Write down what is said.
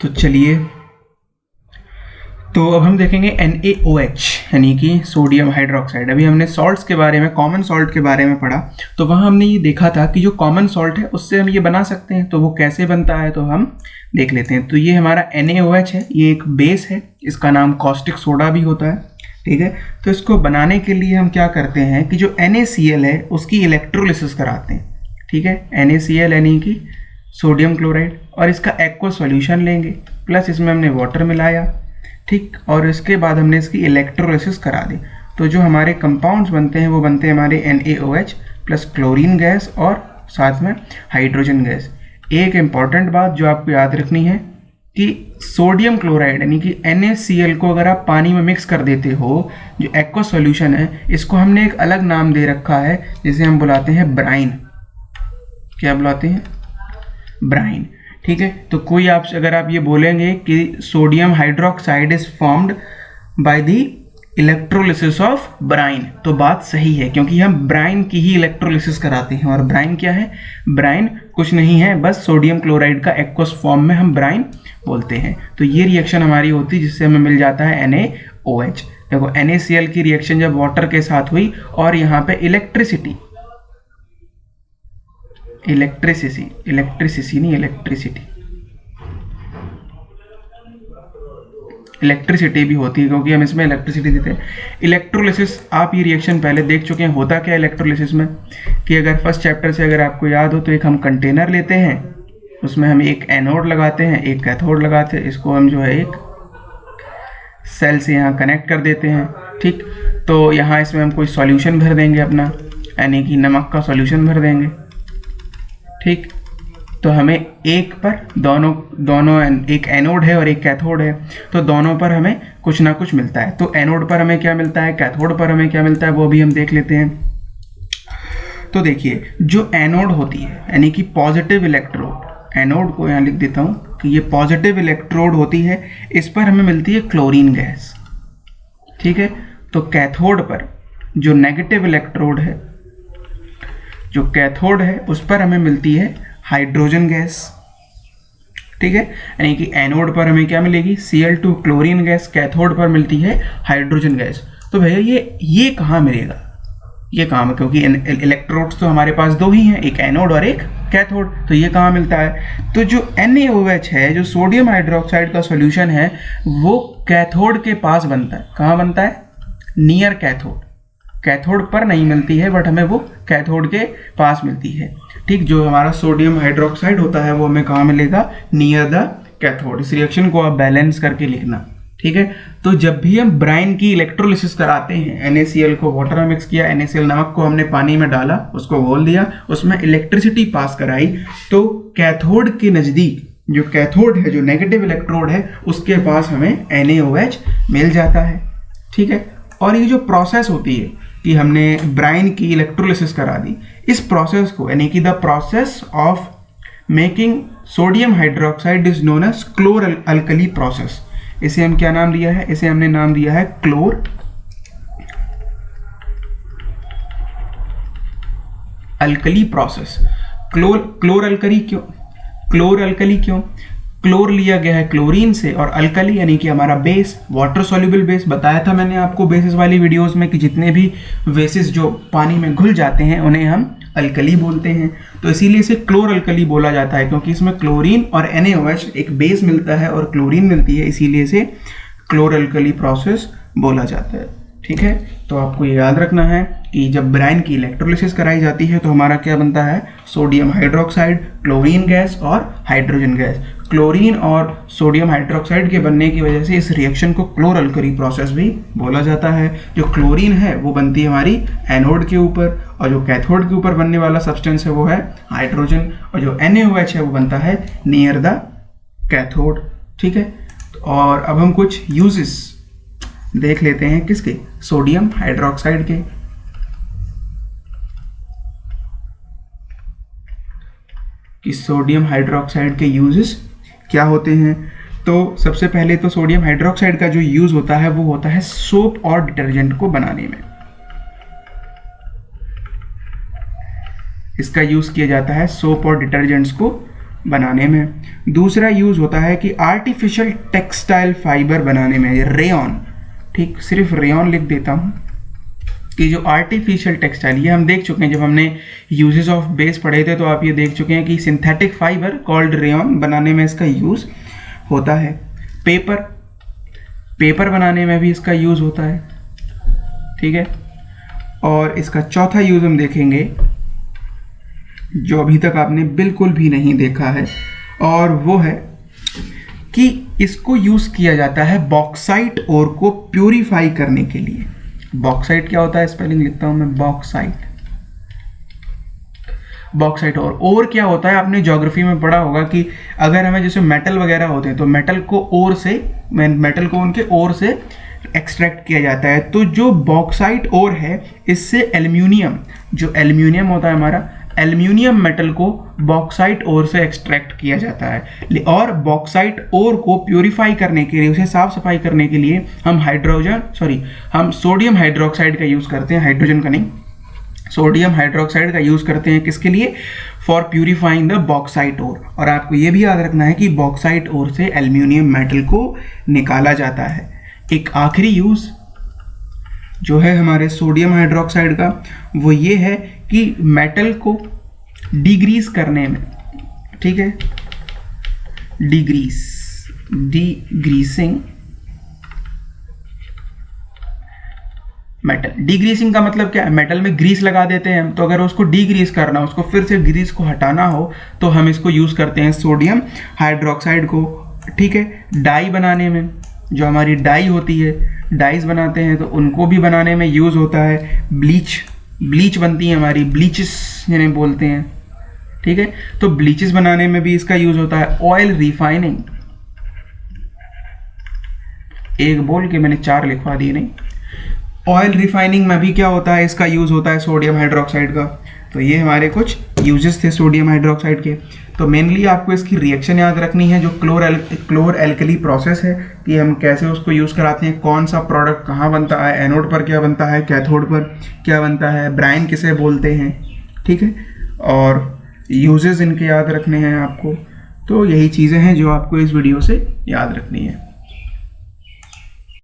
तो चलिए, तो अब हम देखेंगे NaOH यानी कि सोडियम हाइड्रोक्साइड। अभी हमने सॉल्ट्स के बारे में, कॉमन सॉल्ट के बारे में पढ़ा, तो वहाँ हमने ये देखा था कि जो कॉमन सॉल्ट है उससे हम ये बना सकते हैं। तो वो कैसे बनता है तो हम देख लेते हैं। तो ये हमारा NaOH है, ये एक बेस है, इसका नाम कॉस्टिक सोडा भी होता है, ठीक है। तो इसको बनाने के लिए हम क्या करते हैं कि जो NaCl है उसकी इलेक्ट्रोलिसिस कराते हैं, ठीक है। NaCl यानी कि सोडियम क्लोराइड, और इसका एक्वा सॉल्यूशन लेंगे, प्लस इसमें हमने वाटर मिलाया, ठीक, और इसके बाद हमने इसकी इलेक्ट्रोलिसिस करा दी। तो जो हमारे कंपाउंड्स बनते हैं वो बनते हैं हमारे NaOH प्लस क्लोरीन गैस और साथ में हाइड्रोजन गैस। एक इम्पॉर्टेंट बात जो आपको याद रखनी है कि सोडियम क्लोराइड यानी कि NaCl को अगर आप पानी में मिक्स कर देते हो, जो एक्वा सॉल्यूशन है, इसको हमने एक अलग नाम दे रखा है जिसे हम बुलाते हैं ब्राइन। क्या बुलाते हैं? ब्राइन, ठीक है। तो कोई आप अगर आप ये बोलेंगे कि sodium hydroxide is formed by the electrolysis of Bryan, तो बात सही है, क्योंकि हम ब्राइन की ही इलेक्ट्रोलिसिस कराते हैं। और ब्राइन क्या है? ब्राइन कुछ नहीं है, बस सोडियम क्लोराइड का एक्वस फॉर्म में हम ब्राइन बोलते हैं। तो ये रिएक्शन हमारी होती है जिससे हमें मिल जाता है NaOH। देखो, NaCl की रिएक्शन जब वाटर के साथ हुई और यहाँ पे इलेक्ट्रिसिटी भी होती है, क्योंकि हम इसमें इलेक्ट्रिसिटी देते हैं। इलेक्ट्रोलिसिस, आप ये रिएक्शन पहले देख चुके हैं। होता क्या है इलेक्ट्रोलिसिस में कि अगर फर्स्ट चैप्टर से अगर आपको याद हो तो एक हम कंटेनर लेते हैं, उसमें हम एक एनोड लगाते हैं, एक कैथोड लगाते हैं, इसको हम जो है एक सेल से यहाँ कनेक्ट कर देते हैं, ठीक। तो यहाँ इसमें हम कोई सॉल्यूशन भर देंगे अपना, यानी कि नमक का सॉल्यूशन भर देंगे, ठीक। तो हमें एक पर दोनों एक एनोड है और एक कैथोड है, तो दोनों पर हमें कुछ ना कुछ मिलता है। तो एनोड पर हमें क्या मिलता है, कैथोड पर हमें क्या मिलता है, वो भी हम देख लेते हैं। तो देखिए, जो एनोड होती है यानी कि पॉजिटिव इलेक्ट्रोड, एनोड को यहाँ लिख देता हूँ कि ये पॉजिटिव इलेक्ट्रोड होती है, इस पर हमें मिलती है क्लोरीन गैस, ठीक है। तो कैथोड पर जो नेगेटिव इलेक्ट्रोड है, जो कैथोड है, उस पर हमें मिलती है हाइड्रोजन गैस, ठीक है। यानी कि एनोड पर हमें क्या मिलेगी, Cl2 क्लोरीन गैस, कैथोड पर मिलती है हाइड्रोजन गैस। तो भैया ये कहाँ मिलेगा, ये कहाँ में, क्योंकि इलेक्ट्रोड्स तो हमारे पास दो ही हैं, एक एनोड और एक कैथोड, तो ये कहाँ मिलता है। तो जो NaOH है, जो सोडियम हाइड्रोक्साइड का सॉल्यूशन है, वो कैथोड के पास बनता है। कहाँ बनता है? Near cathode. कैथोड पर नहीं मिलती है, बट हमें वो कैथोड के पास मिलती है, ठीक। जो हमारा सोडियम हाइड्रोक्साइड होता है वो हमें कहाँ मिलेगा, नियर द कैथोड। इस रिएक्शन को आप बैलेंस करके लिखना, ठीक है। तो जब भी हम ब्राइन की इलेक्ट्रोलिसिस कराते हैं, NaCl को वाटर में मिक्स किया, NaCl नमक को हमने पानी में डाला, उसको घोल दिया, उसमें इलेक्ट्रिसिटी पास कराई, तो कैथोड के नज़दीक जो कैथोड है, जो नेगेटिव इलेक्ट्रोड है, उसके पास हमें NaOH मिल जाता है, ठीक है। और ये जो प्रोसेस होती है कि हमने ब्राइन की इलेक्ट्रोलिसिस करा दी, इस प्रोसेस को, यानी कि the process of making sodium hydroxide is known as chlor alkali process. इसे हम क्या नाम दिया है? इसे हमने नाम दिया है chlor alkali process. Chlor alkali क्यों? क्लोर अल्कली क्यों? क्लोर लिया गया है क्लोरीन से, और अल्कली यानी कि हमारा बेस, वाटर सॉल्युबल बेस। बताया था मैंने आपको बेसिस वाली वीडियोस में कि जितने भी बेसिस जो पानी में घुल जाते हैं उन्हें हम अल्कली बोलते हैं। तो इसीलिए इसे क्लोर अल्कली बोला जाता है, क्योंकि इसमें क्लोरीन और NaOH एक बेस मिलता है और क्लोरीन मिलती है, इसीलिए इसे क्लोर अल्कली प्रोसेस बोला जाता है, ठीक है। तो आपको ये याद रखना है कि जब ब्राइन की इलेक्ट्रोलिसिस कराई जाती है तो हमारा क्या बनता है, सोडियम हाइड्रोक्साइड, क्लोरीन गैस और हाइड्रोजन गैस। क्लोरीन और सोडियम हाइड्रोक्साइड के बनने की वजह से इस रिएक्शन को क्लोर अल्कली प्रोसेस भी बोला जाता है। जो क्लोरीन है वो बनती है हमारी एनोड के ऊपर, और जो कैथोड के ऊपर बनने वाला सब्सटेंस है वो है हाइड्रोजन, और जो NaOH है वो बनता है नियर द कैथोड, ठीक है। और अब हम कुछ यूजेस देख लेते हैं किसके, सोडियम हाइड्रोक्साइड के। कि सोडियम हाइड्रोक्साइड के यूजेस क्या होते हैं। तो सबसे पहले तो सोडियम हाइड्रोक्साइड का जो यूज होता है वो होता है सोप और डिटर्जेंट को बनाने में। इसका यूज किया जाता है सोप और डिटर्जेंट्स को बनाने में। दूसरा यूज़ होता है कि आर्टिफिशियल टेक्सटाइल फाइबर बनाने में, रेयॉन, ठीक, सिर्फ रेयॉन लिख देता हूँ कि जो आर्टिफिशियल टेक्सटाइल, ये हम देख चुके हैं जब हमने यूजेस ऑफ बेस पढ़े थे, तो आप ये देख चुके हैं कि सिंथेटिक फाइबर कॉल्ड रेयॉन बनाने में इसका यूज़ होता है। पेपर बनाने में भी इसका यूज़ होता है, ठीक है। और इसका चौथा यूज़ हम देखेंगे जो अभी तक आपने बिल्कुल भी नहीं देखा है, और वो है कि इसको यूज़ किया जाता है बॉक्साइट ओर को प्यूरिफाई करने के लिए। बॉक्साइट क्या होता है, स्पेलिंग लिखता हूं मैं, बॉक्साइट और क्या होता है, आपने ज्योग्राफी में पढ़ा होगा कि अगर हमें जैसे मेटल वगैरह होते हैं तो मेटल को उनके ओर से एक्सट्रैक्ट किया जाता है। तो जो बॉक्साइट ओर है, इससे एल्यूमिनियम, जो एल्यूमिनियम होता है हमारा, एल्यूमिनियम मेटल को बॉक्साइट ओर से एक्सट्रैक्ट किया जाता है। और बॉक्साइट ओर को प्यूरिफाई करने के लिए, उसे साफ सफाई करने के लिए हम सोडियम हाइड्रोक्साइड का यूज़ करते हैं, हाइड्रोजन का नहीं, सोडियम हाइड्रोक्साइड का यूज़ करते हैं। किसके लिए? For purifying the bauxite ore. और आपको ये भी याद रखना है कि बॉक्साइट ओर से एल्यूमिनियम मेटल को निकाला जाता है। एक आखिरी यूज़ जो है हमारे सोडियम हाइड्रोक्साइड का, वो ये है कि मेटल को डिग्रीस करने में, ठीक है, डिग्रीसिंग मेटल। डिग्रीसिंग का मतलब क्या है? मेटल में ग्रीस लगा देते हैं हम, तो अगर उसको डिग्रीस करना, उसको फिर से ग्रीस को हटाना हो, तो हम इसको यूज़ करते हैं सोडियम हाइड्रोक्साइड को, ठीक है। डाई बनाने में, जो हमारी डाई होती है, डाइज बनाते हैं तो उनको भी बनाने में यूज़ होता है। ब्लीच बनती है हमारी, ब्लीचेस जिन्हें बोलते हैं, ठीक है, तो ब्लीचेस बनाने में भी इसका यूज़ होता है। ऑयल रिफाइनिंग, एक बोल के मैंने 4 लिखवा दिए, नहीं, ऑयल रिफाइनिंग में भी क्या होता है, इसका यूज़ होता है सोडियम हाइड्रोक्साइड का। तो ये हमारे कुछ यूजेस थे सोडियम हाइड्रोक्साइड के। तो मेनली आपको इसकी रिएक्शन याद रखनी है, जो क्लोर एल्कली प्रोसेस है, कि हम कैसे उसको यूज़ कराते हैं, कौन सा प्रोडक्ट कहाँ बनता है, एनोड पर क्या बनता है, कैथोड पर क्या बनता है, ब्राइन किसे बोलते हैं, ठीक है, और यूजेस इनके याद रखने हैं आपको। तो यही चीज़ें हैं जो आपको इस वीडियो से याद रखनी है।